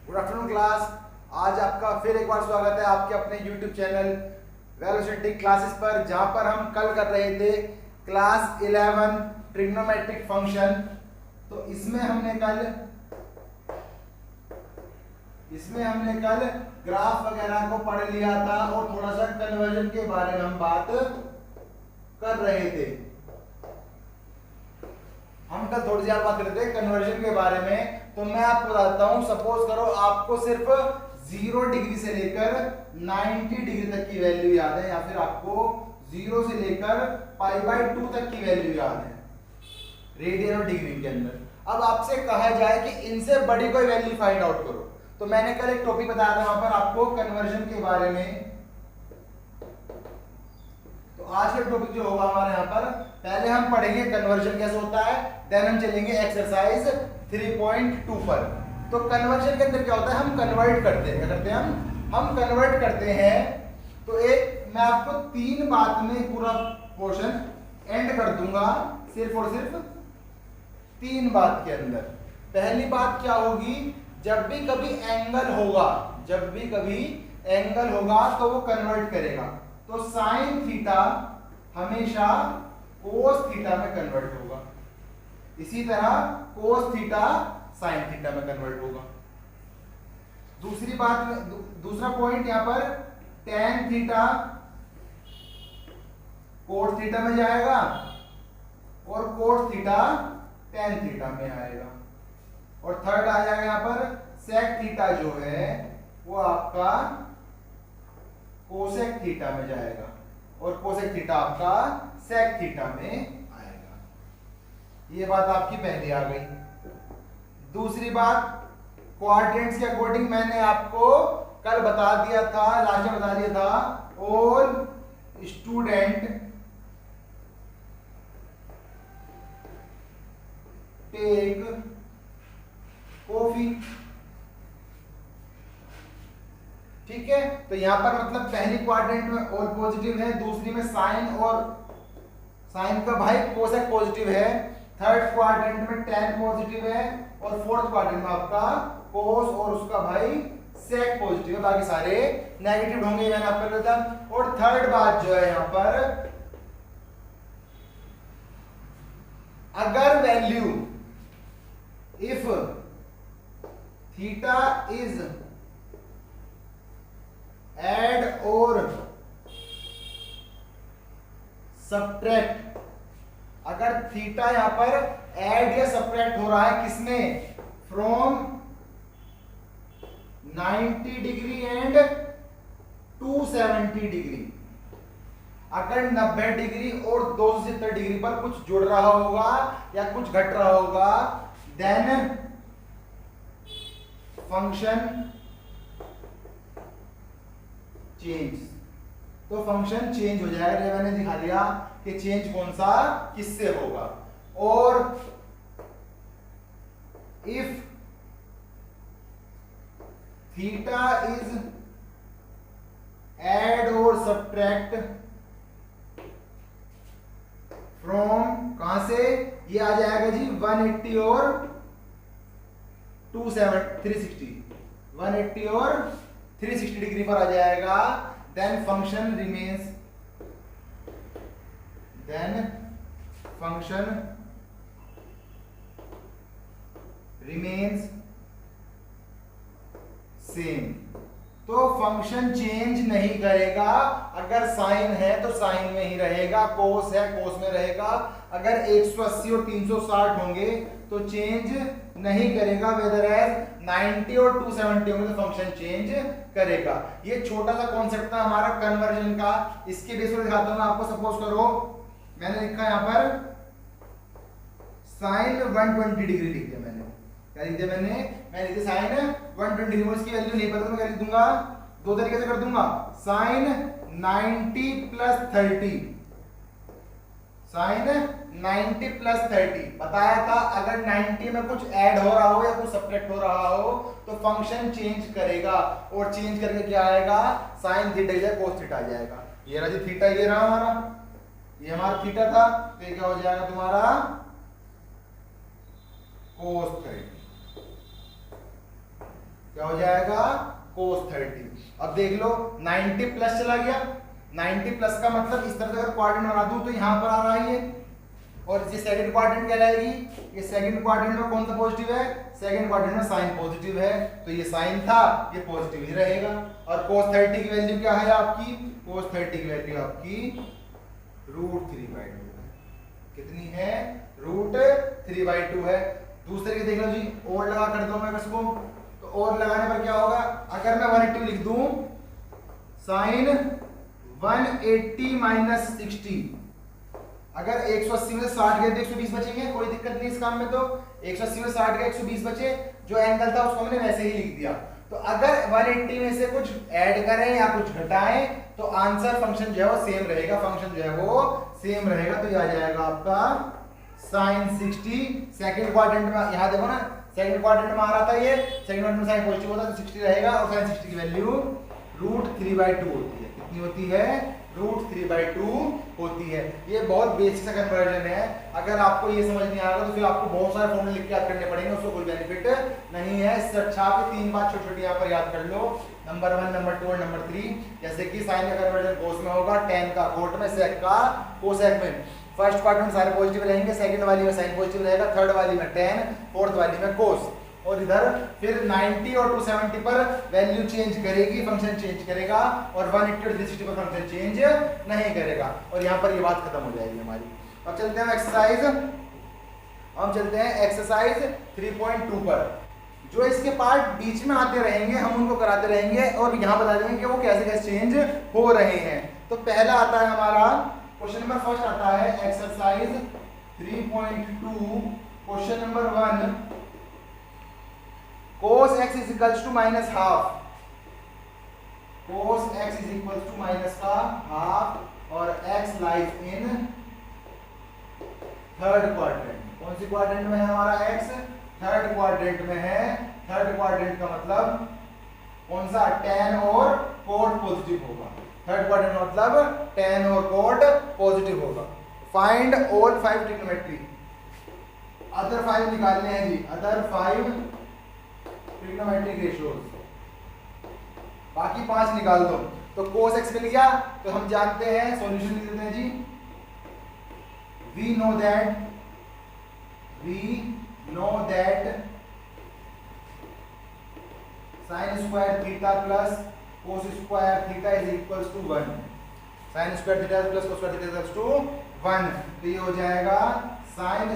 Good afternoon class. आज आपका फिर एक बार स्वागत है आपके अपने YouTube चैनल वेलोसिटी क्लासेस पर, जहां पर हम कल कर रहे थे क्लास 11 ट्रिग्नोमेट्रिक फंक्शन। तो इसमें हमने कल ग्राफ वगैरह को पढ़ लिया था और थोड़ा सा कन्वर्जन के बारे में हम बात कर रहे थे। हम कल थोड़ी सी बात करते थे कन्वर्जन के बारे में। तो मैं आपको बताता हूं, सपोज करो आपको सिर्फ 0 डिग्री से लेकर 90 डिग्री तक की वैल्यू याद है, या फिर आपको 0 से लेकर π/2 तक की वैल्यू याद है रेडियन और डिग्री के अंदर। अब आपसे कहा जाए कि इनसे बड़ी कोई वैल्यू फाइंड आउट करो। तो मैंने कल एक टॉपिक बताया था वहां पर आपको कन्वर्जन के बारे में। तो आज का टॉपिक जो होगा हमारे यहाँ पर, पहले हम पढ़ेंगे कन्वर्जन कैसे होता है, देन हम चलेंगे एक्सरसाइज 3.2 पर। तो कन्वर्जन के अंदर क्या होता है, हम कन्वर्ट करते हैं। क्या करते हैं हम कन्वर्ट करते हैं। तो एक मैं आपको 3 बात में पूरा पोर्शन एंड कर दूंगा, सिर्फ और सिर्फ 3 बात के अंदर। पहली बात क्या होगी, जब भी कभी एंगल होगा तो वो कन्वर्ट करेगा। तो साइन थीटा हमेशा कोस थीटा में कन्वर्ट होगा, इसी तरह कोस थीटा साइन थीटा में कन्वर्ट होगा। दूसरी बात में दूसरा पॉइंट यहां पर tan थीटा कोट थीटा में जाएगा और कोट थीटा tan थीटा में आएगा। और थर्ड आ जाएगा यहां पर sec थीटा जो है वो आपका कोसेक थीटा में जाएगा और कोसेक थीटा आपका sec थीटा में आएगा। ये बात आपकी पहले आ गई। दूसरी बात, क्वाड्रेंट्स के अकॉर्डिंग मैंने आपको कल बता दिया था, लास्ट में बता दिया था, ऑल स्टूडेंट टेक कॉफी। ठीक है, तो यहां पर मतलब पहली क्वाड्रेंट में ऑल पॉजिटिव है, दूसरी में साइन और साइन का भाई कोसेक पॉजिटिव है, थर्ड क्वाड्रेंट में tan पॉजिटिव है और फोर्थ क्वाड्रेंट में आपका कोस और उसका भाई सेक पॉजिटिव है। बाकी सारे नेगेटिव होंगे, मैंने आपको बताया। और थर्ड बात जो है यहां पर, अगर value if theta is add और सब्ट्रैक्ट, अगर थीटा यहां पर ऐड या सब्ट्रैक्ट हो रहा है किसमें, फ्रॉम 90 डिग्री एंड 270 डिग्री। अगर 90 डिग्री और 270 डिग्री पर कुछ जुड़ रहा होगा या कुछ घट रहा होगा, देन फंक्शन चेंज। तो फंक्शन चेंज हो जाएगा। मैंने दिखा दिया कि चेंज कौन सा किससे होगा। और इफ थीटा इज एड और सब्ट्रैक्ट फ्रॉम, कहां से, ये आ जाएगा जी 180 और 360, 180 और 360 डिग्री पर आ जाएगा। Then function remains same. तो फंक्शन चेंज नहीं करेगा। अगर साइन है तो साइन में ही रहेगा, कोस है कोस में रहेगा। अगर 180 और 360 होंगे तो चेंज नहीं करेगा, वेदर एज 90 और 270 होंगे तो फंक्शन चेंज करेगा। ये छोटा सा कॉन्सेप्ट था हमारा कन्वर्जन का। इसके बेस पर दिखाता हूं मैं आपको। सपोज करो मैंने लिखा यहां पर साइन 120 डिग्री लिख दिया। मैंने क्या लिख दिया, मैं लिख दिया साइन 120 डिग्री। इसकी वैल्यू नहीं पता तो मैं क्या लिख दूंगा, दो तरीके से कर दूंगा, साइन 90 प्लस 30, साइन 90 प्लस 30। बताया था अगर 90 में कुछ ऐड हो रहा हो या कुछ सब्ट्रैक्ट हो रहा हो तो फंक्शन चेंज करेगा। और चेंज करके क्या आएगा, साइन थीटा या कोस थीटा आ जाएगा। ये रहा जी थीटा, ये रहा हमारा, ये हमारा थीटा था। तो ये क्या हो जाएगा तुम्हारा कोस 30। क्या हो जाएगा cos 30। अब देख लो 90 प्लस चला गया, 90 प्लस का मतलब इस तरह से अगर क्वाड्रेंट बना दूं तो यहाँ पर आ रहा है ये, और ये सेकंड क्वाड्रेंट कहलाएगी। ये सेकंड क्वाड्रेंट में कौन सा पॉजिटिव है, सेकंड क्वाड्रेंट में साइन पॉजिटिव है, तो ये साइन था, ये पॉजिटिव ही रहेगा। और cos 30 की वैल्यू क्या है आपकी, cos 30 की वैल्यू आपकी √3/2 है। कितनी है, √3/2 है। दूसरे की देख लो जी, और लगा कर दो मैं इसको, तो और लगाने पर क्या होगा, अगर मैं 180 लिख दूं साइन 180 - 60, अगर 180 में 60 गए तो 120 बचेंगे, कोई दिक्कत नहीं इस काम में। तो 180 में 60 गए 120 बचे, जो एंगल था उसको हमने वैसे ही लिख दिया। तो अगर 180 में से कुछ ऐड करें या कुछ घटाएं तो आंसर फंक्शन जो है वो सेम रहेगा, फंक्शन जो है वो सेम रहेगा। तो ये आ जाएगा आपका साइन 60। सेकंड क्वाड्रेंट में यहाँ देखो ना, सेकंड क्वाड्रेंट में आ रहा था ये, सेकंड क्वाड्रेंट में साइन पॉजिटिव होता है तो 60 रहेगा, और साइन 60 की वैल्यू √3/2 होती है। कितनी होती है, √3/2 होती है। ये बहुत बेसिक सा कन्वर्जन है। अगर आपको ये समझ नहीं आ रहा तो फिर आपको बहुत सारे फॉर्मूले लिख के याद करने पड़ेंगे, उसको कोई बेनिफिट नहीं है। इससे अच्छा आप 3 बात छोटी छोटी यहाँ पर याद कर लो, नंबर 1, नंबर 2 और नंबर 3। जैसे कि साइन का कन्वर्जन कोस में होगा, tan का कोट में, sec का कोसेक में। फर्स्ट पार्ट में सारे पॉजिटिव रहेंगे, सेकंड वाली में साइन पॉजिटिव रहेगा, थर्ड वाली में tan, फोर्थ वाली में कोस। और इधर फिर 90 और 270 पर वैल्यू चेंज करेगी, फंक्शन चेंज करेगा, और 180 और 360 पर फंक्शन चेंज नहीं करेगा। और यहाँ पर ये बात खत्म हो जाएगी हमारी। अब चलते हैं एक्सरसाइज, हम चलते हैं एक्सरसाइज 3.2 पर। जो इसके पार्ट बीच में आते रहेंगे हम उनको कराते रहेंगे, और यहाँ बता देंगे कि वो कैसे कैसे चेंज हो रहे हैं। तो पहला आता है हमारा क्वेश्चन नंबर फर्स्ट आता है exercise 3.2, question number 1, cos x is equals to -½ cos x is equals to -½ और x lies in third quadrant. कौन सी क्वाड्रेंट में है हमारा x, थर्ड क्वाड्रेंट में है। थर्ड क्वाड्रेंट का मतलब कौन सा, tan और cot पॉजिटिव होगा। थर्ड क्वाड्रेंट का मतलब tan और cot पॉजिटिव होगा। फाइंड ऑल 5 ट्रिग्नोमेट्री, अदर 5 निकालने हैं जी, अदर 5 ट्रिग्नोमेट्रिक रेशियोज, बाकी 5 निकाल दो। तो cos x मिल गया, तो हम जानते हैं, सॉल्यूशन लिख देते हैं जी। we know that sin square theta plus cos square theta is equals to 1। sin square theta plus cos square theta is equals to 1। तो ये हो जाएगा sin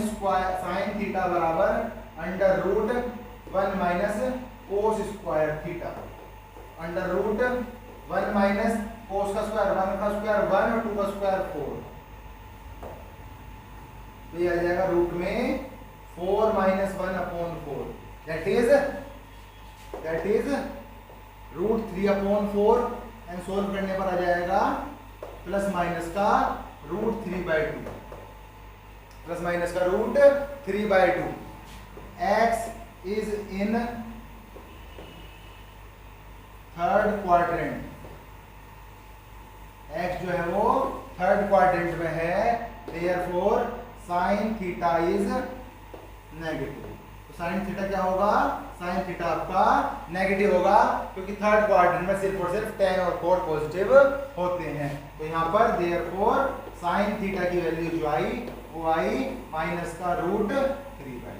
theta बराबर √1 minus cos square theta, √1 minus cos का square, 1 का square 1 और 2 का square 4। तो ये आ जाएगा रूट में 4 - 1/4, दैट इज √3/4, एंड सोल्व करने पर आ जाएगा प्लस माइनस का √3/2, प्लस माइनस का √3/2। x is in third quadrant, x जो है वो थर्ड क्वाड्रेंट में है, therefore sine theta is negative. तो साइन थीटा क्या होगा, साइन थीटा आपका नेगेटिव होगा, क्योंकि थर्ड क्वाड्रेंट में सिर्फ और सिर्फ tan और cot पॉजिटिव होते हैं। तो यहाँ पर देयरफॉर साइन थीटा की वैल्यू जो आई वो आई माइनस का √3/2।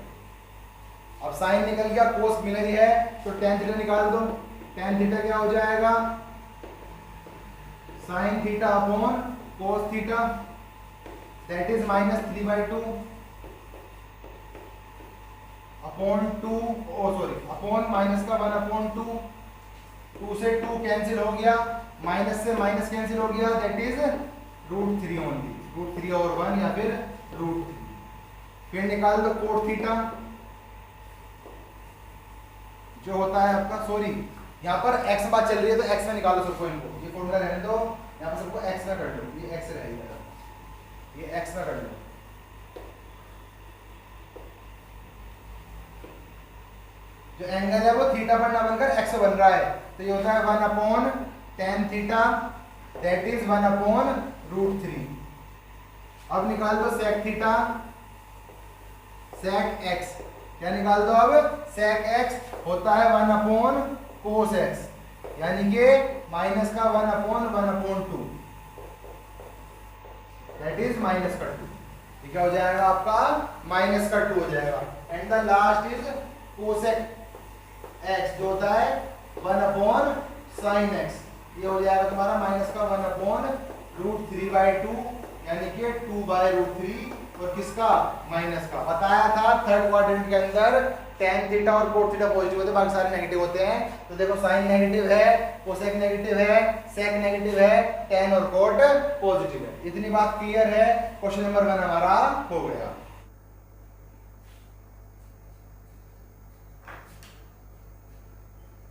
अब साइन निकल गया, कोस मिल रही है, तो tan थीटा निकाल दो। tan थीटा क्या हो जाएगा, sine theta upon cos theta, that is -3/2 upon 2, upon minus का 1/2, 2 से 2 कैंसिल हो गया, माइनस से माइनस कैंसिल हो गया, दैट इज √3 ओनली, √3 और 1 या फिर √3। फिर निकाल दो कोट थीटा जो होता है आपका, सॉरी यहाँ पर x बात चल रही है तो x में निकालो सबको, इनको ये फॉर्मूला रहने दो, यहाँ पर सबको x में कर लो, ये x रहेगा, ये x में कर लो। जो एंगल है वो थीटा पर ना बनकर x बन रहा है, तो ये होता है 1/tan थीटा, दैट इज 1/√3। अब निकाल दो sec थीटा, sec x, क्या निकाल दो अब, sec x होता है 1 अपॉन cos x, यानी कि माइनस का 1/1/2, दैट इज माइनस का 2। ये क्या हो जाएगा आपका, माइनस का 2 हो जाएगा। And the last is cosec x जो होता है 1/sin x, ये हो जाएगा तुम्हारा माइनस का 1/√3/2, यानी कि 2/√3, और किसका, माइनस का। बताया था थर्ड क्वाड्रेंट के अंदर tan थीटा और cot थीटा पॉजिटिव होते हैं, बाकी सारे नेगेटिव होते हैं। तो देखो साइन नेगेटिव है, कोसेक नेगेटिव है, सेक नेगेटिव है, tan और cot पॉजिटिव है। इतनी बात क्लियर है। क्वेश्चन नंबर 1 हमारा हो गया।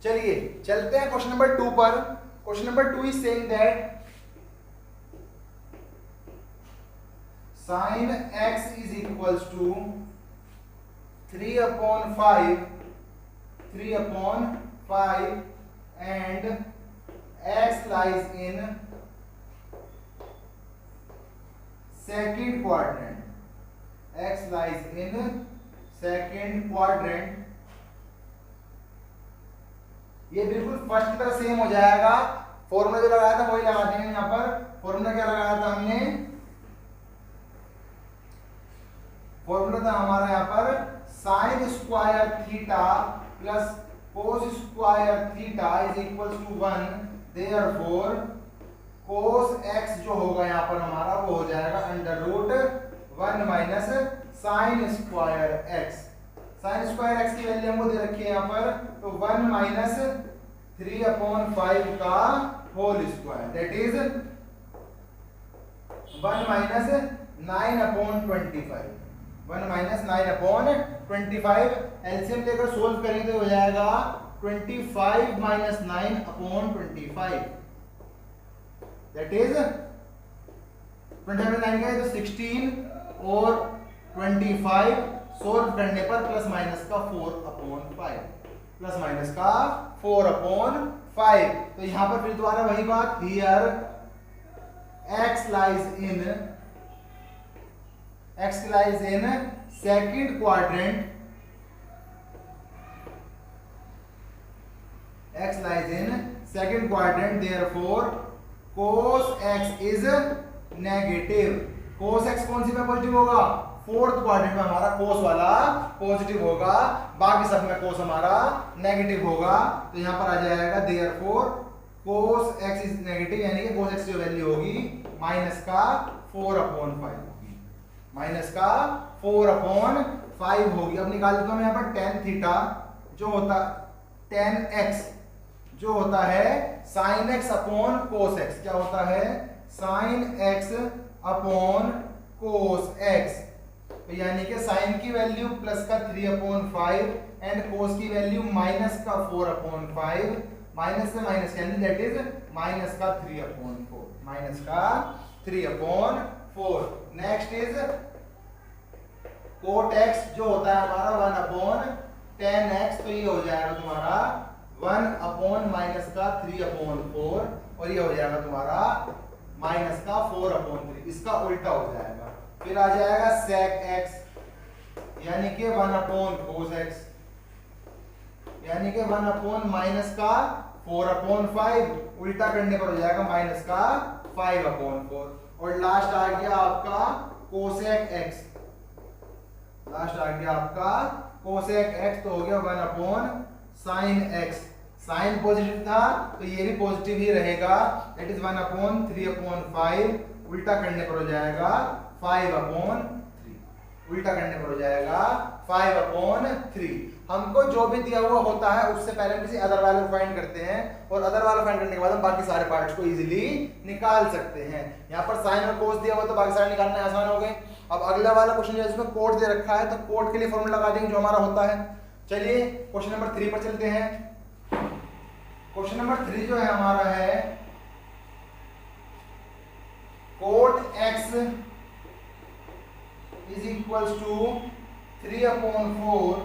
चलिए चलते हैं क्वेश्चन नंबर 2 पर। Question number 2 is saying that sin x is equals to 3/5 and x lies in second quadrant. X lies in second quadrant. ये बिल्कुल फर्स्ट की तरह सेम हो जाएगा। फॉर्मूला जो लगाया था वही लगा देंगे। यहाँ पर फॉर्मूला क्या लगाया था हमने, फॉर्मूला था हमारा यहाँ पर sine square theta plus cos square theta is equals to 1, therefore cos x जो होगा यहाँ पर हमारा वो हो जाएगा √1 minus sine square x। Sine square x की वैल्यू हमको दे रखी है यहाँ पर, तो 1 माइनस 3/5 का whole square, that is 1 minus 9/25, 1 minus 9/25। LCM लेकर सोल्व करेंगे तो हो जाएगा 25 माइनस 9/25, दैट इज 25 में 9 का है तो 16 और 25 सोल्व करने पर प्लस माइनस का 4/5, प्लस माइनस का 4/5। तो यहां पर फिर दोबारा वही बात, here x lies in second quadrant, x lies in second quadrant, therefore cos x is negative। cos x कौन सी में पॉजिटिव होगा, फोर्थ क्वाड्रेंट में हमारा cos वाला पॉजिटिव होगा, बाकी सब में cos हमारा नेगेटिव होगा। तो यहां पर आ जाएगा therefore cos x is negative, यानी कि cos x की वैल्यू होगी माइनस का 4/5 होगी, माइनस का 4/5 होगी। अब निकाल देता हूं यहां पर tan थीटा जो होता tan x जो होता है sin x upon cos x, क्या होता है sin x upon cos x। तो यानी कि sin की वैल्यू प्लस का 3/5 एंड cos की वैल्यू माइनस का 4/5, माइनस से minus cancel, that is minus का 3/4, माइनस का 3/4। नेक्स्ट इज cot x जो होता है हमारा 1/tan x, तो ये हो जाएगा तुम्हारा 1 माइनस का 3/4, और ये हो जाएगा तुम्हारा माइनस का 4/3, इसका उल्टा हो जाएगा। फिर आ जाएगा sec x, यानी कि 1/cos x, यानी कि 1 माइनस का 4/5, उल्टा करने पर हो जाएगा माइनस का 5/4। और लास्ट आ गया आपका cosec x, लास्ट आ गया आपका cosec x, तो हो गया 1/sin x। साइन पॉजिटिव था तो ये भी पॉजिटिव ही रहेगा, दैट इज 1/3/5, उल्टा करने पर हो जाएगा 5/3, उल्टा करने पर हो जाएगा 5/3। हमको जो भी दिया हुआ होता है उससे पहले हम किसी अदर वाले को फाइंड करते हैं, और अदर वाला फाइंड करने के बाद हम बाकी सारे पार्ट्स को इजीली निकाल सकते हैं। यहाँ पर साइन और कोस दिया हुआ तो बाकी सारे निकालने आसान हो गए। अब अगला वाला क्वेश्चन जो है इसमें कोट दे रखा है, तो कोट के लिए फॉर्मूला लगा देंगे जो हमारा होता है। चलिए क्वेश्चन नंबर 3 पर चलते हैं। क्वेश्चन नंबर 3 जो है हमारा है cot x is equals to 3/4,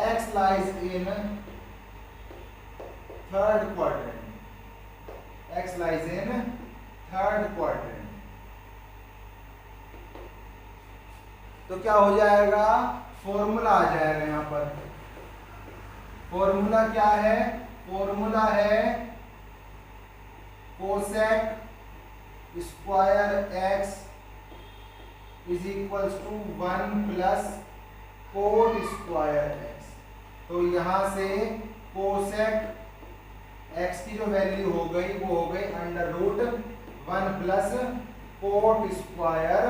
x lies in third quadrant, x lies in third quadrant। तो क्या हो जाएगा, फॉर्मूला आ जाएगा यहाँ पर। फॉर्मूला क्या है, फॉर्मूला है cosec square x is equals to 1 plus cot square x. तो यहां से कोसेक एक्स की जो वैल्यू हो गई वो हो गई under root 1 plus cot square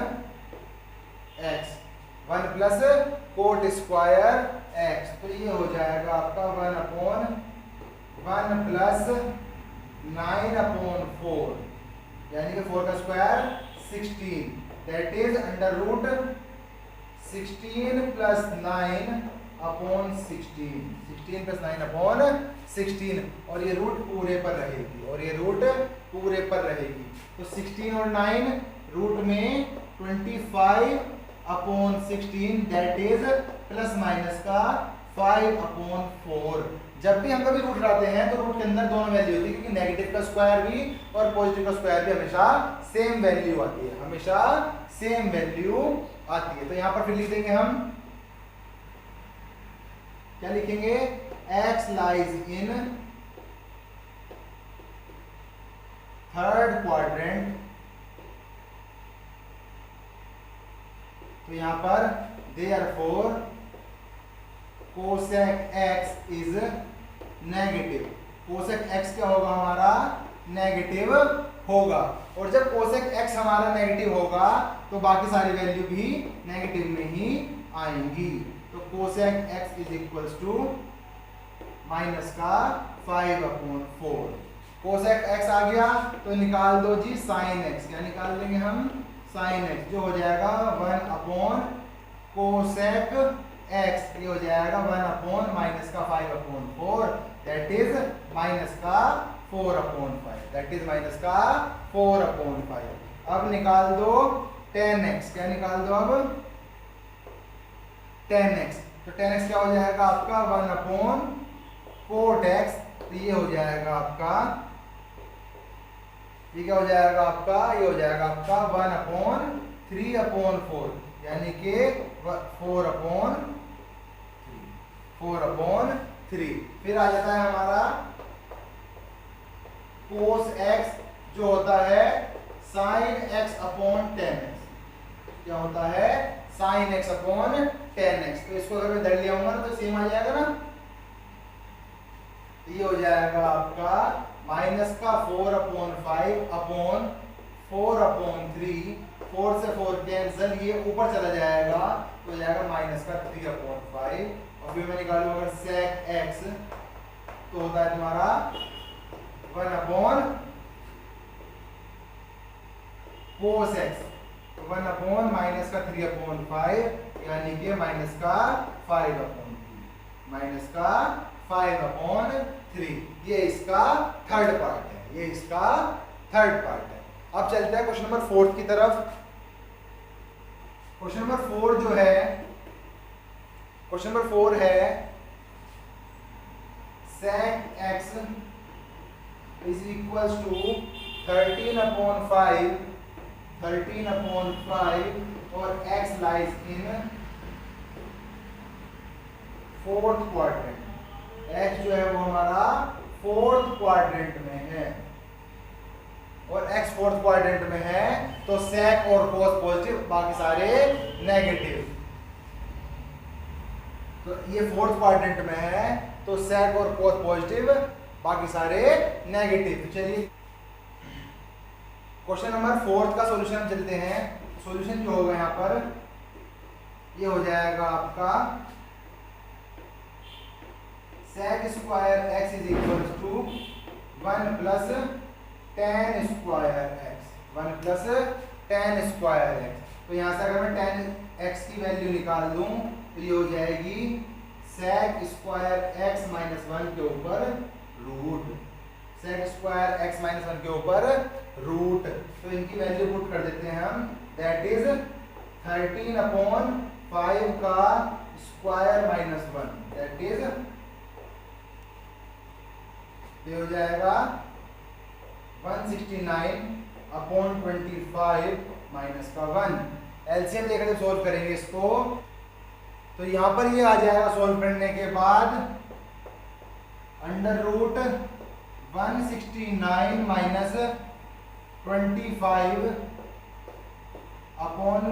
x, 1 plus cot square x. तो ये हो जाएगा आपका 1/1 प्लस 9/4, यानी कि 4 का square 16, that is under root 16 plus 9/16, 16 plus 9/16, और ये रूट पूरे पर रहेगी, और ये रूट पूरे पर रहेगी। तो 16 और 9 रूट में 25/16, दैट इज प्लस माइनस का 5/4। जब भी हम कभी रूट लाते हैं तो रूट के अंदर दोनों वैल्यू होती है, क्योंकि नेगेटिव का स्क्वायर भी और पॉजिटिव का स्क्वायर भी हमेशा सेम वैल्यू आती है, हमेशा सेम वैल्यू आती है। तो यहां पर फिर लिख देंगे हम, क्या लिखेंगे, x lies in third quadrant. तो यहां पर therefore cosec x is negative. Cosec x क्या होगा हमारा, नेगेटिव होगा, और जब कोसेक x हमारा नेगेटिव होगा तो बाकी सारी वैल्यू भी नेगेटिव में ही आएंगी। तो cosec x is equals to minus का 5/4। कोसेक x आ गया तो निकाल दो जी साइन x। क्या निकाल लेंगे हम, साइन x, जो हो जाएगा 1 कोसेक x, ये हो जाएगा 1 माइनस का 5/4, दैट इज माइनस का 4/5, दैट इज माइनस का 4/5। अब निकाल दो tan x। क्या निकाल दो अब, tan x। तो tan x क्या हो जाएगा आपका 1 कोट x। तो ये हो जाएगा आपका, ये क्या हो जाएगा आपका, ये हो जाएगा आपका 1/3/4, यानी कि 4/3। फिर आ जाता है हमारा cos x, जो होता है sin x/tan x। क्या होता है, sin x/tan x। तो इसको अगर मैं इधर ले आऊंगा ना तो सेम आ जाएगा ना, ये हो जाएगा आपका माइनस का 4/5/4/3, 4 से 4 कैंसल, ये ऊपर चला जाएगा तो हो जाएगा माइनस का 3/5। और फिर मैं निकालू अगर sec x, तो होता है तुम्हारा 1 cos x, 1 माइनस का 3/5, यानी कि माइनस का 5/3, माइनस का 5/3। ये इसका थर्ड पार्ट है, ये इसका थर्ड पार्ट है। अब चलते हैं क्वेश्चन नंबर 4 की तरफ। क्वेश्चन नंबर 4 जो है, क्वेश्चन नंबर 4 है sec x is equals to 13/5 और x lies in fourth quadrant. x जो है वो हमारा फोर्थ क्वाड्रेंट में है, और x फोर्थ क्वाड्रेंट में है तो sec और cos पॉजिटिव, बाकी सारे नेगेटिव। तो ये फोर्थ क्वाड्रेंट में है तो sec और cos पॉजिटिव, बाकी सारे नेगेटिव। तो चलिए क्वेश्चन नंबर 4 का सॉल्यूशन हम चलते हैं। सॉल्यूशन जो होगा यहाँ पर, ये हो जाएगा आपका sec square x is equal to 1 plus tan square x, 1 plus tan square x। तो यहाँ से अगर मैं tan x की वैल्यू निकाल दूं तो ये हो जाएगी sec स्क्वायर x माइनस 1 के ऊपर root, sec square x minus 1 के ऊपर रूट। तो इनकी वैल्यू पुट कर देते हैं हम, दैट इज 13/5 का स्क्वायर माइनस 1, दैट इज, ये हो जाएगा 169/25 माइनस का 1, एलसीएम लेकर जब सोल्व करेंगे इसको तो यहाँ पर ये आ जाएगा सोल्व करने के बाद अंडर रूट 169 माइनस 25 अपॉन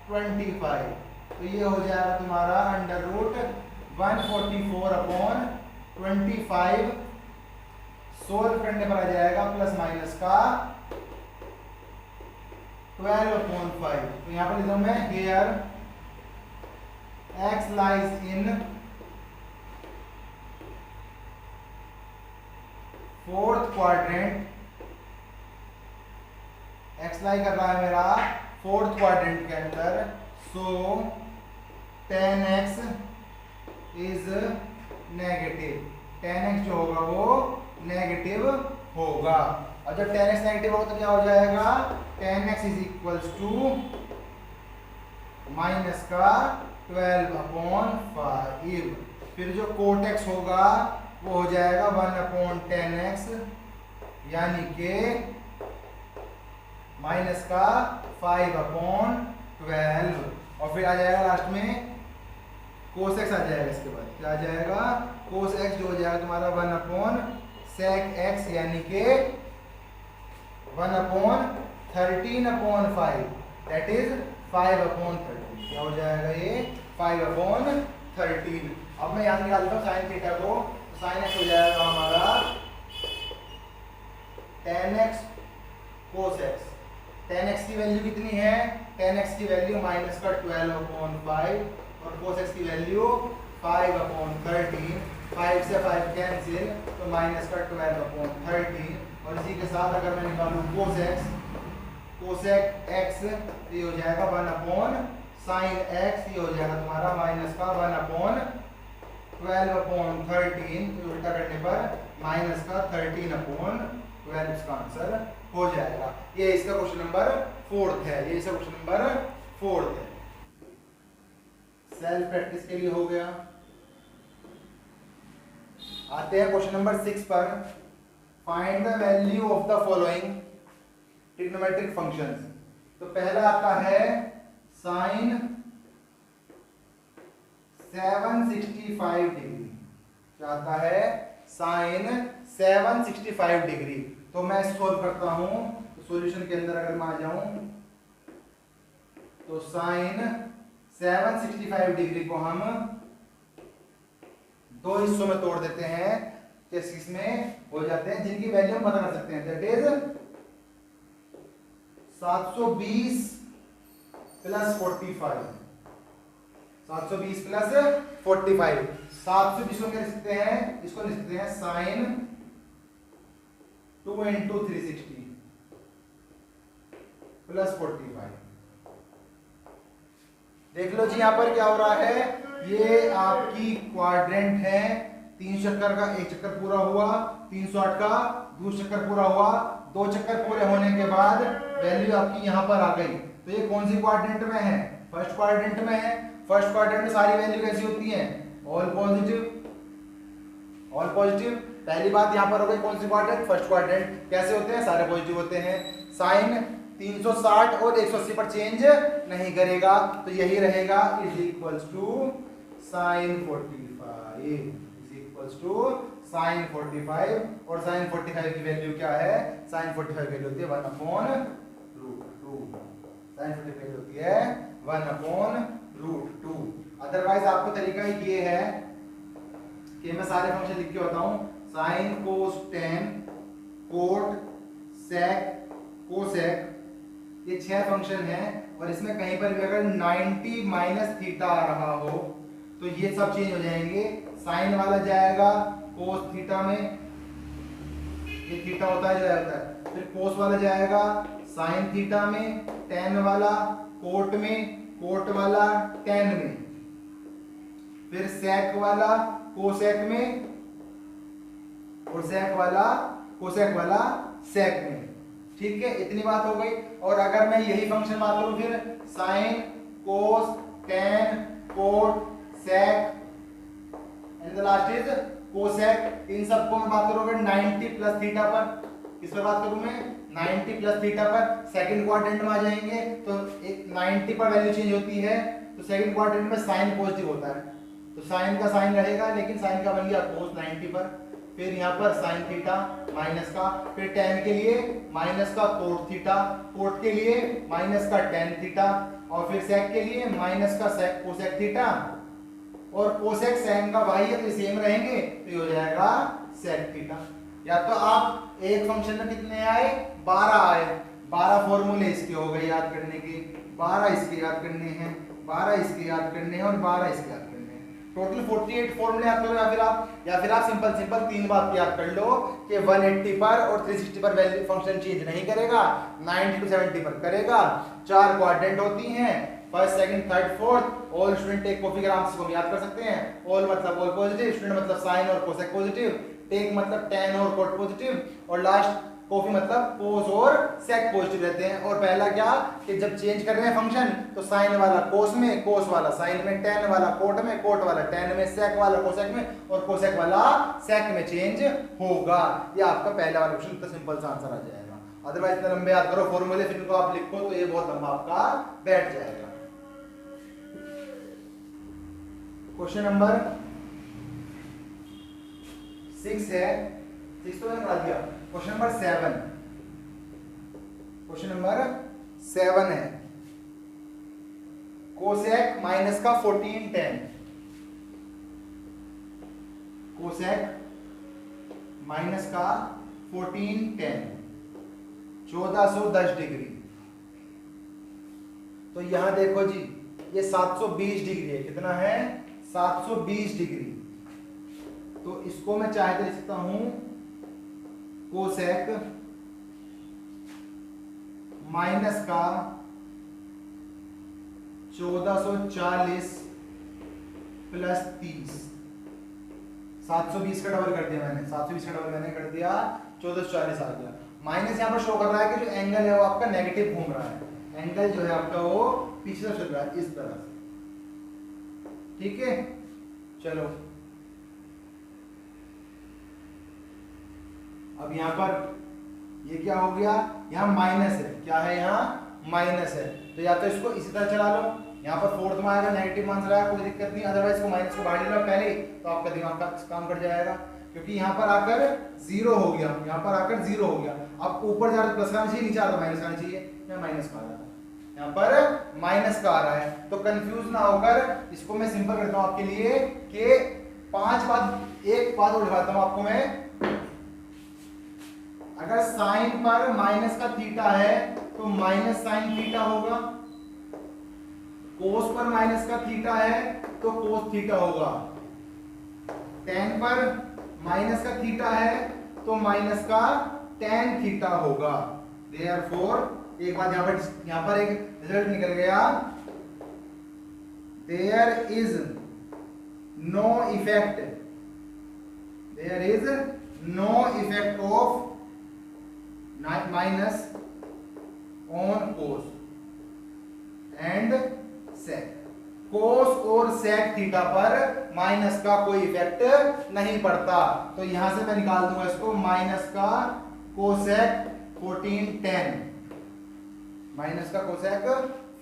25, तो ये हो जाएगा तुम्हारा अंडर रूट 144 अपॉन 25, सोल्व करने पर आ जाएगा प्लस माइनस का 12 अपॉन 5। तो यहाँ पर लिखूं मैं here x lies in fourth quadrant, x लाई कर रहा है मेरा फोर्थ क्वाड्रेंट के अंदर, सो 10x इज नेगेटिव, 10x जो होगा वो नेगेटिव होगा। और जब 10x नेगेटिव होगा तो क्या हो जाएगा, 10x is equals to minus का 12 अपॉन 5, फिर जो कोट x होगा वो हो जाएगा 1 अपॉन 10x, यानी के माइनस का 5 अपॉन 12, और फिर आ जाएगा लास्ट में कोस x आ जाएगा। इसके बाद क्या आ जाएगा, कोस x जो हो जाएगा तुम्हारा 1 अपॉन सेक x, यानी के 1 upon 13 upon 5, that is 5 upon 13। क्या हो जाएगा ये 5 अपॉन 13। अब मैं यहाँ निकालता हूँ साइन थीटा को, तो साइन x हो जाएगा हमारा 10x कोस x। 10x की वैल्यू कितनी है, 10x की वैल्यू माइनस का 12 अपॉन 5, और कोस x की वैल्यू 5 अपॉन 13, 5 से 5 कैंसिल, तो माइनस का 12 अपॉन 13, और इसी के साथ अगर मैं निकालूँ कोस x, ये हो जाएगा 1 अपॉन साइन x, ये हो जाएगा तुम्हारा माइनस का 1 अपॉन 12 अपॉन 13, तो उल्टा करने पर माइनस का 13 अपॉन 12, इसका आंसर हो जाएगा। ये इसका क्वेश्चन नंबर 4 है, ये इसका क्वेश्चन नंबर 4 है। सेल्फ प्रैक्टिस के लिए हो गया। आते हैं क्वेश्चन नंबर 6 पर। Find the value of the following trigonometric functions. तो पहला आता है साइन 765 डिग्री, क्या आता है, साइन 765 डिग्री। तो मैं सोल्व करता हूं, तो सॉल्यूशन के अंदर अगर मैं आ जाऊं तो साइन 765 डिग्री को हम दो हिस्सों में तोड़ देते हैं, जैसे इसमें हो जाते हैं जिनकी वैल्यू हम पता कर सकते हैं, दैट इज 720 प्लस 45, 720 प्लस 45, 720 को क्या लिख सकते हैं, इसको लिख सकते हैं साइन 2 इंटू 360 प्लस 45। देख लो जी यहाँ पर क्या हो रहा है, ये आपकी क्वाड्रेंट है, 3 चक्कर का एक चक्कर पूरा हुआ, 360 का दूसरा चक्कर पूरा हुआ, 2 चक्कर पूरे होने के बाद वैल्यू आपकी यहाँ पर आ गई। तो ये कौन सी क्वाड्रेंट में है, फर्स्ट क्वाड्रेंट में है। फर्स्ट क्वाड्रेंट में सारी वैल्यू कैसी होती है, ऑल पॉजिटिव, ऑल पॉजिटिव। पहली बात यहाँ पर हो गई कौन सी क्वाड्रेंट, फर्स्ट क्वाड्रेंट। कैसे होते हैं, सारे पॉजिटिव होते हैं। साइन 360 और 180 पर चेंज नहीं करेगा, तो यही रहेगा, is equals to sine 45, is equals to sine 45। और साइन 45 की वैल्यू क्या है, साइन 45 वैल्यू होती है 1 अपॉन रूट 2, साइन 45 वैल्यू होती है 1 अपॉन रूट 2। अदरवाइज आपको तरीका ये है कि मैं सारे फंक्शन लिख के बताऊं, sine cos tan cot sec cosec, ये 6 फंक्शन हैं, और इसमें कहीं पर भी अगर 90 माइनस थीटा आ रहा हो तो ये सब चेंज हो जाएंगे। साइन वाला जाएगा कोस थीटा में, ये थीटा होता है जो होता है, फिर कोस वाला जाएगा साइन थीटा में, टेन वाला कोट में, कोट वाला टेन में, फिर सेक वाला कोसेक में, और सेक वाला कोसेक वाला सेक में। ठीक है, इतनी बात हो गई। और अगर मैं यही फंक्शन बात करूं, फिर sine cos tan cot sec and the last is cosec, इन सबको मैं बात करूंगा 90 प्लस थीटा पर। किस पर बात करूं मैं, 90 प्लस थीटा पर सेकंड क्वाड्रेंट में आ जाएंगे, तो 90 पर वैल्यू चेंज होती है तो सेकंड क्वाड्रेंट में साइन पॉजिटिव होता है, तो साइन का साइन रहेगा, लेकिन साइन का बन गया कोस 90 पर, फिर यहाँ पर साइन थीटा माइनस का, फिर टेन के लिए माइनस का कोट थीटा, कोट के लिए माइनस का टेन थीटा, और फिर सेक के लिए माइनस का सेक कोसेक थीटा, और कोसेक साइन का भाई है तो सेम रहेंगे, तो ये हो जाएगा सेक थीटा। या तो आप एक फंक्शन में कितने आए, 12 आए, 12 फॉर्मूले इसके हो गए याद करने के, 12 इसके याद करने हैं, 12 इसके याद करने हैं और 12 इसके याद करने हैं, टोटल 48 फॉर्मूले याद करो। या फिर आप सिंपल तीन बात याद कर लो कि 180 पर और 360 पर वैल्यू फंक्शन चेंज नहीं करेगा, 90 to 70 पर करेगा, 4 क्वाड्रेंट होती हैं, first second third fourth, all student take coffee ग्राम से हम याद कर सकते हैं, ऑल मतलब ऑल पॉजिटिव, स्टूडेंट मतलब साइन और कोसेक पॉजिटिव, टेक मतलब टेन और कोट पॉजिटिव, और लास्ट कॉफी मतलब कोस और सेक पॉजिटिव रहते हैं। और पहला क्या कि जब चेंज कर रहे हैं फंक्शन तो साइन वाला कोस में, कोस वाला साइन में, टेन वाला कोट में, कोट वाला टेन में, सेक वाला कोसेक में और कोसेक वाला सेक में चेंज होगा। ये आपका पहला वाला क्वेश्चन, तो सिंपल सा आंसर आ जाएगा। अदरवाइज इतने लंबे याद करो फॉर्मूले, फिर इनको आप लिखो तो ये बहुत लंबा आपका बैठ जाएगा। क्वेश्चन नंबर 6 है, 6 तो मैंने बता दिया। क्वेश्चन नंबर 7, क्वेश्चन नंबर 7 है कोसेक माइनस का 14 tan, कोसेक माइनस का 14 tan 1410 डिग्री। तो यहां देखो जी ये 720 डिग्री है, कितना है 720 डिग्री, तो इसको मैं चाहे तो लिख सकता हूं कोसेक माइनस का 1440 प्लस 30, 720 का डबल कर दिया मैंने, 720 का डबल मैंने कर दिया, 1440 आ गया। माइनस यहाँ पर शो कर रहा है कि जो एंगल है वो आपका नेगेटिव घूम रहा है, एंगल जो है आपका वो पीछे से चल रहा है इस तरह से, ठीक है। चलो अब यहां पर ये क्या हो गया, यहां माइनस है, क्या है यहाँ माइनस है, तो या तो इसको इसी तरह चला लो, यहाँ पर फोर्थ में आएगा नेगेटिव मान रहा है कोई दिक्कत नहीं, अदरवाइज को माइनस को बाहर ले लो पहले तो आपका दिमाग का काम कर जाएगा, क्योंकि यहाँ पर आकर 0 हो गया, यहाँ पर आकर 0 हो गया। अब ऊपर जा रहा है प्लस का आना चाहिए, नीचे आ रहा है माइनस का आना चाहिए, यहाँ माइनस का आ रहा है, यहाँ पर माइनस का आ रहा है, तो कंफ्यूज ना होकर इसको मैं सिंपल करता हूँ आपके लिए कि 5 बात एक बात और दिखाता हूँ आपको मैं। अगर साइन पर माइनस का थीटा है तो माइनस साइन थीटा होगा, कोस पर माइनस का थीटा है तो कोस थीटा होगा, टेन पर माइनस का थीटा है तो माइनस का टेन थीटा होगा। देयरफॉर एक बात यहां पर एक रिजल्ट निकल गया, there is no effect, there is no effect of minus on cos and sec, cos और सेक थीटा पर माइनस का कोई इफेक्ट नहीं पड़ता, तो यहां से मैं निकाल दूंगा इसको माइनस का कोसेक 14 tan, माइनस का कोसेक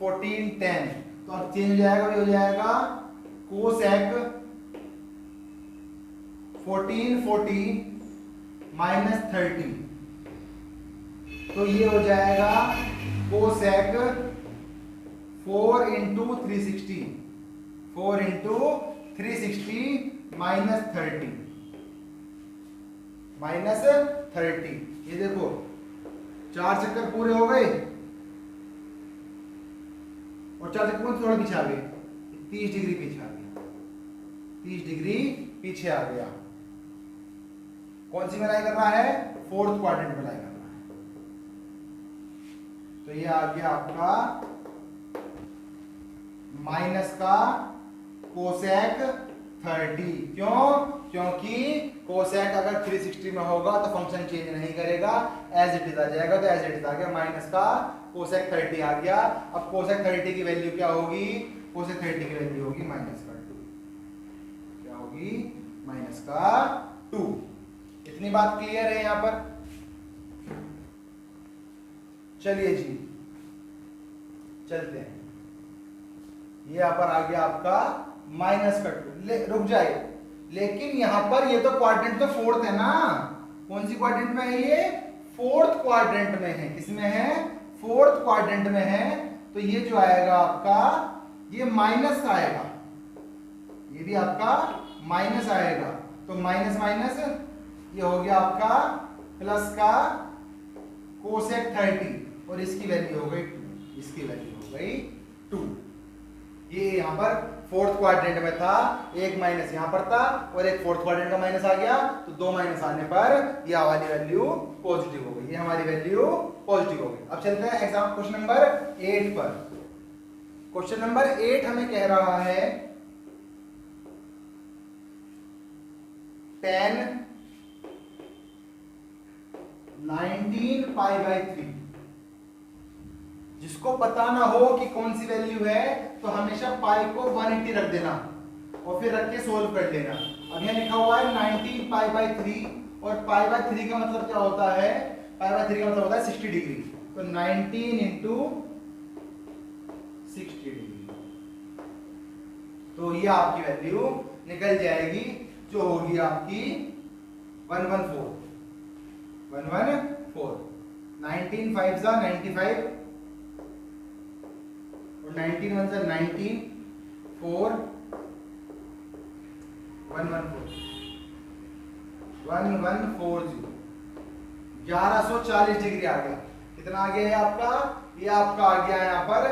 14 tan, तो अब चेंज हो जाएगा, ये हो जाएगा कोसेक 1440 माइनस 30, तो ये हो जाएगा cosec 4 into 360, 4 into 360 minus 30, minus 30। ये देखो 4 चक्कर पूरे हो गए और 4 चक्कर में थोड़ा पीछे आ गए, 30 डिग्री पीछे आ गया, 30 डिग्री पीछे आ गया। कौन सी मलाई कर रहा है, फोर्थ क्वाड्रेंट मलाई कर रहा है, तो ये आ गया आपका माइनस का कोसेक 30, क्यों, क्योंकि कोसेक अगर 360 में होगा तो फंक्शन चेंज नहीं करेगा, एज इट इज आ जाएगा, तो एज इट इज आ गया, माइनस का कोसेक 30 आ गया। अब कोसेक 30 की वैल्यू क्या होगी, कोसेक 30 की वैल्यू होगी माइनस का 2, क्या होगी माइनस का 2। इतनी बात क्लियर है यहाँ पर। चलिए जी चलते हैं, ये यहाँ पर आ गया आपका माइनस का 2, रुक जाए, लेकिन यहां पर ये तो क्वाड्रेंट तो फोर्थ है ना, कौन सी क्वाड्रेंट में है ये, फोर्थ क्वाड्रेंट में है, किसमें है, फोर्थ क्वाड्रेंट में है, तो ये जो आएगा आपका ये माइनस आएगा, ये भी आपका माइनस आएगा, तो माइनस माइनस ये हो गया आपका प्लस का कोसेक 30 और इसकी वैल्यू हो गई 2, इसकी वैल्यू हो गई 2। ये यहां पर फोर्थ क्वाड्रेंट में था, एक माइनस यहां पर था और एक फोर्थ क्वाड्रेंट का माइनस आ गया, तो 2 माइनस आने पर ये हमारी वैल्यू पॉजिटिव हो गई, ये हमारी वैल्यू पॉजिटिव हो गई। अब चलते हैं एग्जाम क्वेश्चन नंबर 8 पर। क्वेश्चन नंबर 8 हमें कह रहा है 10 19 पाई बाई 3। जिसको पता ना हो कि कौन सी वैल्यू है तो हमेशा पाई को 180 रख देना और फिर रख के सोल्व कर लेना। अब यहां लिखा हुआ है 19 पाई बाई 3 और पाई बाई 3 का मतलब क्या होता है, पाई बाई 3 का मतलब होता है 60 डिग्री, तो 19 इंटू 60 डिग्री, तो ये आपकी वैल्यू निकल जाएगी जो होगी आपकी 114 19 5 जा 95 और 19 1 जा 19 4 114 1140 1140 डिग्री आ गया। कितना आ गया है आपका, ये आपका आ गया है यहाँ पर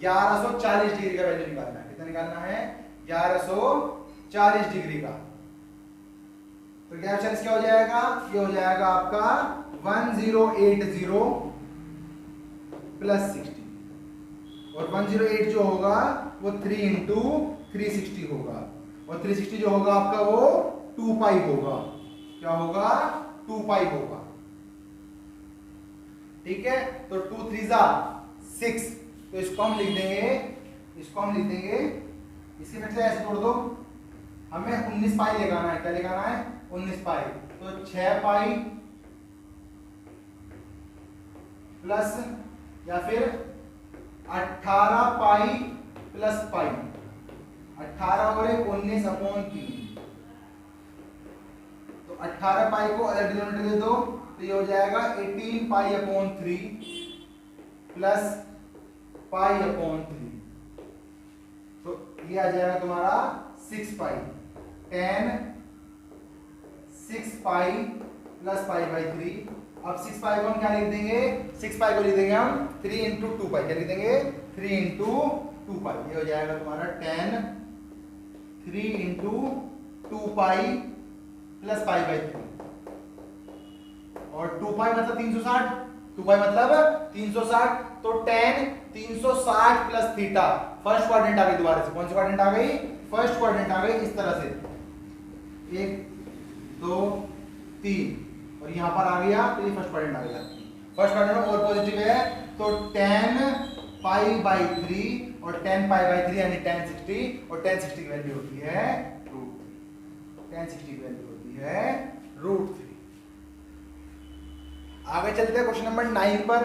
1140 डिग्री का वैल्यू निकालना है। कितना निकालना है, 1140 डिग्री का। तो 1140 क्या हो जाएगा, ये हो जाएगा आपका 1080 प्लस 60 और 108 जो होगा वो 3 इंटू 360 होगा और 360 जो होगा आपका वो 2 पाई होगा। क्या होगा, 2 पाई होगा। ठीक है, तो 2 3 जा 6, तो इसको हम लिख देंगे, इसके फिर से ऐसे तोड़ दो, हमें 19 पाई लगाना है। क्या लगाना है, 19 पाई, तो 6 पाई प्लस या फिर 18 पाई प्लस पाई, 18 और 19 अपॉन 3, तो 18 पाई को अलग डिनोमिनेटर दे दो, तो ये हो जाएगा 18 पाई अपॉन 3 प्लस पाई अपॉन 3, तो ये आ जाएगा तुम्हारा 6 पाई 10 6 पाई प्लस पाई बाई 3। अब 6 पाई को हम क्या लिख देंगे, 6 पाई को लिख देंगे हम 3 इंटू 2 पाई, क्या लिख देंगे 3 इंटू 2 पाई, ये हो जाएगा तुम्हारा 10 3 into 2 pi plus pi by 3 और 2 पाई मतलब 360, 2 पाई मतलब 360, तो 10 360 प्लस थीटा, फर्स्ट क्वाड्रेंट आ गई दोबारा से, कौन सी क्वाड्रेंट आ गई, फर्स्ट क्वाड्रेंट आ गई, इस तरह से 1 2 3 और यहां पर आ गया, तो ये फर्स्ट क्वाड्रेंट आ गया। फर्स्ट क्वाड्रेंट में और पॉजिटिव है, तो 10 पाई बाई 3 और 10 पाई बाई 3 यानी 1060 और 1060 की वैल्यू होती है √3 की वैल्यू होती है √3। आगे चलते हैं क्वेश्चन नंबर 9 पर।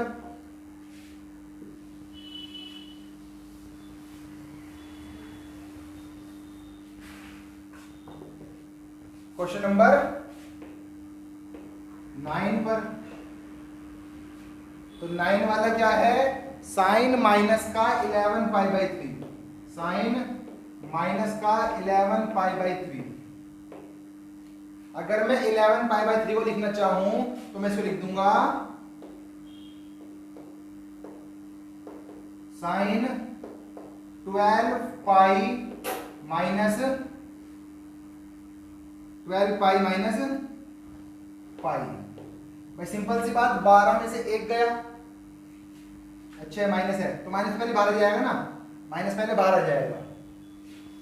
क्वेश्चन नंबर 9 पर, तो 9 वाला क्या है, साइन माइनस का 11 पाई बाई 3, साइन माइनस का 11 पाई बाई 3। अगर मैं 11 पाई बाई 3 को लिखना चाहूं तो मैं इसको लिख दूंगा sine 12 pi minus 12 pi minus pi. भाई सिंपल सी बात, 12 में से 1 गया, अच्छा माइनस है तो माइनस पहले बाहर आ जाएगा ना, माइनस पहले बाहर आ जाएगा,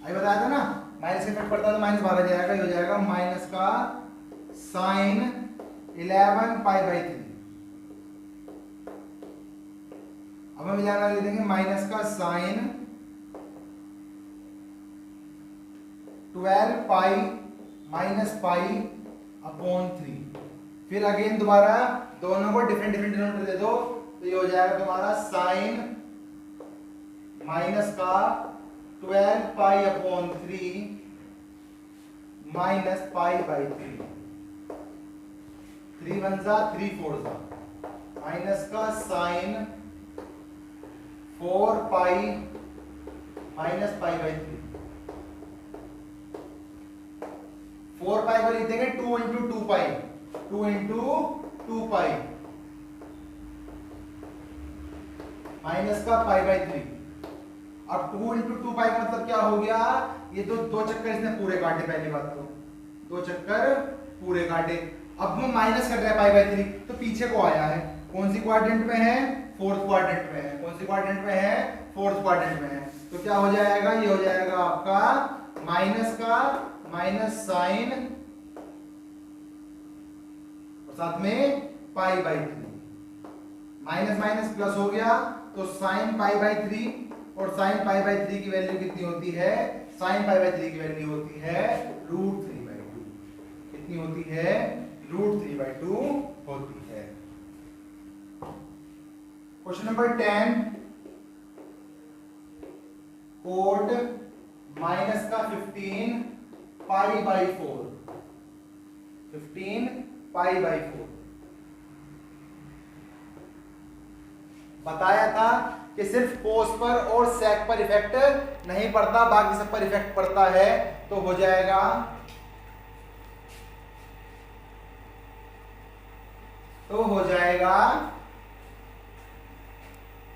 अभी बताया था ना, माइनस इफेक्ट पड़ता है तो माइनस बाहर आ जाएगा, ये हो जाएगा माइनस का साइन 11 पाई बाई 3। अब हम यहाँ लिख देंगे माइनस का sine 12 pi minus pi upon 3। फिर अगेन दोबारा दोनों को डिफरेंट डिफरेंट डिनोमिनेटर दे दो, तो तो ये हो जाएगा तुम्हारा साइन माइनस का 12 pi upon 3 minus pi by 3, 3 one जा 3 4 जा, माइनस का sine 4 pi minus pi by 3, 4 pi को लिख देंगे 2 into 2 pi, 2 into 2 pi minus का पाई बाई 3। अब 2 इंटू 2 पाई का मतलब क्या हो गया, ये तो दो चक्कर इसने पूरे काटे, पहली बात तो दो चक्कर पूरे काटे। अब वो माइनस कर रहा है पाई बाई 3, तो पीछे को आया है, कौन सी क्वाड्रेंट में है, फोर्थ क्वाड्रेंट में है, कौन सी क्वाड्रेंट में है, फोर्थ क्वाड्रेंट में है। तो क्या हो जाएगा, ये हो जाएगा आपका माइनस का माइनस साइन और साथ में पाई बाई 3, माइनस माइनस प्लस हो गया, तो साइन पाई बाई 3 और साइन पाई बाई 3 की वैल्यू कितनी होती है, साइन पाई बाई 3 की वैल्यू होती है √3/2, कितनी होती है, √3/2 होती है। क्वेश्चन नंबर 10, कोट माइनस का 15 पाई बाई 4, 15 पाई बाई 4। बताया था कि सिर्फ कोस पर और सेक पर इफेक्ट नहीं पड़ता, बाकी सब पर इफेक्ट पड़ता है। तो हो जाएगा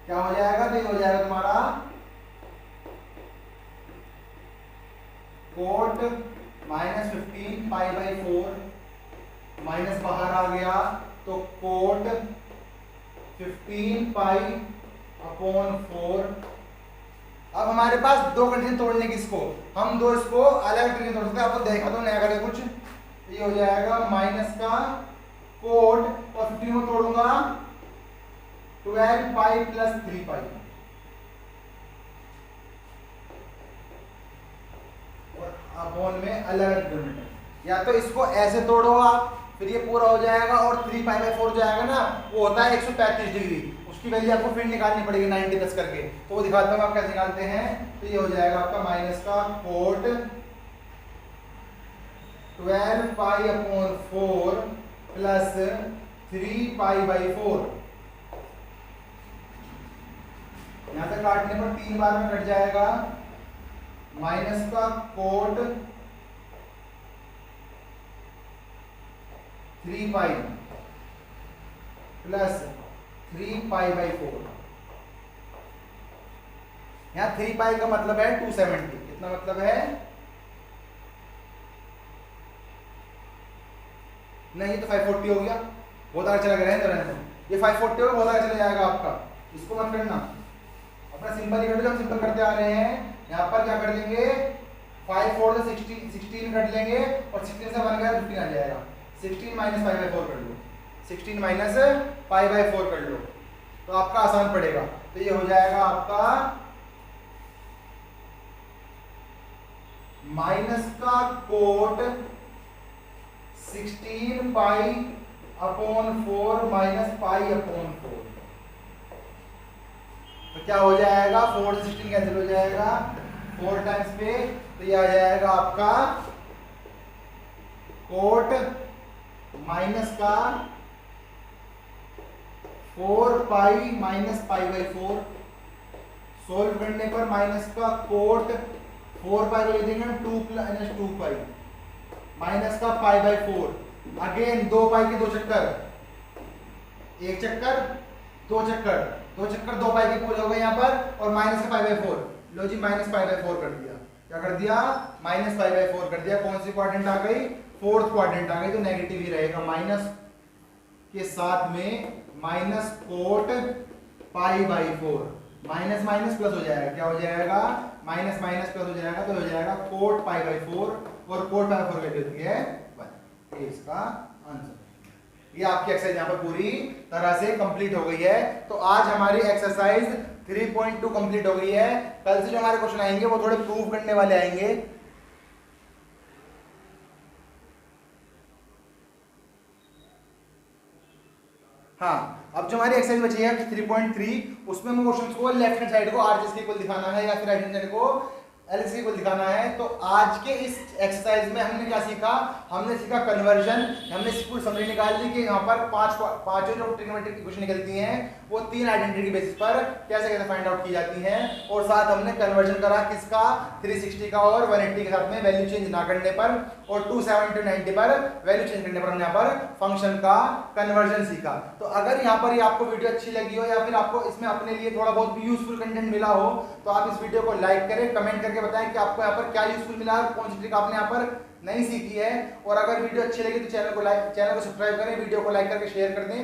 क्या हो जाएगा, तो ये हो जाएगा तुम्हारा cot minus 15 pi by 4, minus बाहर आ गया तो कोट 15 पाई अपॉन 4। अब हमारे पास दो कंडीशन तोड़ने की, इसको हम दो इसको अलग तरीके तोड़ सकते हैं। आपको देखा तो नया करे कुछ, ये हो जाएगा माइनस का कोट और 15 को तोड़ूंगा 12 पाई प्लस 3 पाई, और अपॉन में अलग डिनोमिनेटर। या तो इसको ऐसे तोड़ो आप, फिर ये पूरा हो जाएगा, और 3 पाई बाई 4 जाएगा ना, वो होता है 135 डिग्री, उसकी वैल्यू आपको फिर निकालनी पड़ेगी 90 प्लस करके। तो वो दिखाता हूँ आप कैसे निकालते हैं। तो ये हो जाएगा आपका माइनस का cot 12 pi upon 4 plus 3 pi by 4। यहां से काटने पर 3 बार में कट जाएगा, माइनस का cot 3 pi plus 3 pi by 4। यहां 3 पाई का मतलब है 270, कितना मतलब है, नहीं ये तो 540 हो गया, बहुत आगे चला गया, रहने दो, ये 540 होगा, बहुत आगे चला जाएगा आपका, इसको मत करना, अपना सिंपल ही कर लो, हम सिंपल करते आ रहे हैं। यहाँ पर क्या कर लेंगे, 5 4 से 16 कट लेंगे, और 16 से 1 गया 15 आ जाएगा, 16 माइनस पाई बाई 4 कर लो, 16 माइनस पाई बाई 4 कर लो, तो आपका आसान पड़ेगा। तो ये हो जाएगा आपका माइनस का cot 16 pi upon 4 minus pi upon 4। तो क्या हो जाएगा, 4 से 16 कैंसिल हो जाएगा, 4 टाइम्स पे, तो ये आ जाएगा आपका कोट माइनस का 4 pi minus pi by 4। Solve करने पर माइनस का कोट 4 पाई को ले देंगे 2 प्लस 2 पाई माइनस का पाई बाई 4। अगेन 2 पाई के 2 चक्कर, एक चक्कर, दो चक्कर, 2 पाई के पूरे हो गए यहाँ पर, और माइनस का पाई बाई 4। लो जी माइनस पाई बाई 4 कर दिया, क्या कर दिया, माइनस पाई बाई 4 कर दिया। कौन सी क्वाड्रेंट आ गई, फोर्थ क्वाड्रेंट आ गई, तो नेगेटिव ही रहेगा, माइनस के साथ में minus cot pi by 4, minus minus plus हो जाएगा, क्या हो जाएगा, माइनस माइनस प्लस हो जाएगा, तो हो जाएगा कोट पाई बाई 4, और कोट पाई 4 वैल्यू होती है 1। ये इसका आंसर। ये आपकी एक्सरसाइज यहाँ पर पूरी तरह से कंप्लीट हो गई है। तो आज हमारी एक्सरसाइज 3.2 कंप्लीट हो गई है। कल से जो हमारे क्वेश्चन आएंगे वो थोड़े प्रूव करने वाले आएंगे। हाँ, अब जो हमारी एक्सरसाइज बची है 3.3, उसमें हमें क्वेश्चंस को लेफ्ट हैंड साइड को आर के इक्वल दिखाना है या फिर राइट हैंड साइड को एल के इक्वल दिखाना है। तो आज के इस एक्सरसाइज में हमने क्या सीखा, हमने सीखा कन्वर्जन। हमने पूरी समरी निकाल ली कि यहाँ पर पांचों जो ट्रिग्नोमेट्रिक इक्वेशन निकलती हैं वो 3 आइडेंटिटी के बेसिस पर कैसे कैसे फाइंड आउट की जाती हैं, और साथ हमने कन्वर्जन करा किसका, 360 का और 180 के साथ में वैल्यू चेंज ना करने पर, और 270 90 पर वैल्यू चेंज करने पर हमने यहाँ पर फंक्शन का कन्वर्जन सीखा। तो अगर यहाँ पर ये आपको वीडियो अच्छी लगी हो या फिर आपको इसमें अपने लिए थोड़ा बहुत भी यूजफुल कंटेंट मिला हो, तो आप इस वीडियो को लाइक करें, कमेंट करके बताएं कि आपको यहाँ पर क्या यूजफुल मिला और कौन सी ट्रिक आपने यहाँ पर नहीं सीखी है। और अगर वीडियो अच्छी लगी तो चैनल को सब्सक्राइब करें, वीडियो को लाइक करके शेयर कर दें।